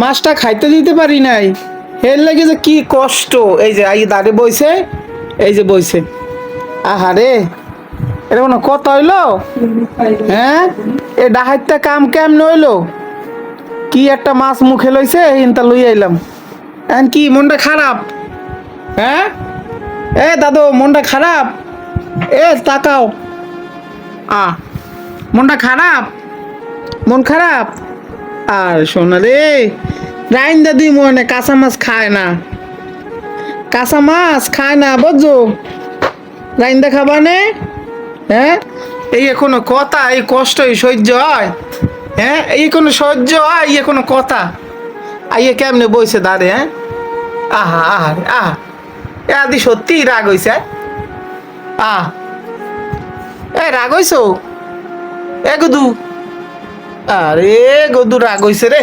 মাছটা খাইতে দিতে পারি নাই, এর লাগে যে কি কষ্ট। এই যে আই দাঁড়ে বইছে, এই যে বইছে, আহারে এটা কোনো কথা হইলো? হ্যাঁ, এ ডাহাইতে কাম কেমন হইলো? কি একটা মাছ মুখে লইছে, ইনতা লই আইলাম। এখন কি মনটা খারাপ? হ্যাঁ, এ দাদু মনটা খারাপ? এ তাকাও, মনটা খারাপ? মন খারাপ? আর শোনা রে, রাইন দাদি মনে কাঁচা মাছ খায় না, কাঁচা মাছ খায় না বুঝছো? রাইন্দা খাবা নে? হ্যাঁ, এই কোনো কথা? এই কষ্ট এই সহ্য হয়? হ্যাঁ, এই কোনো সহ্য হয়? এই কোনো কথা? আইয়ে কেমনে বইছে দাঁড়ে? হ্যাঁ, আহা আহা আহা, এ আদি সত্যি রাগ হইছে? আহ, এ রাগ হইছো? এ গদু, আরে গদু রাগ হইছে রে।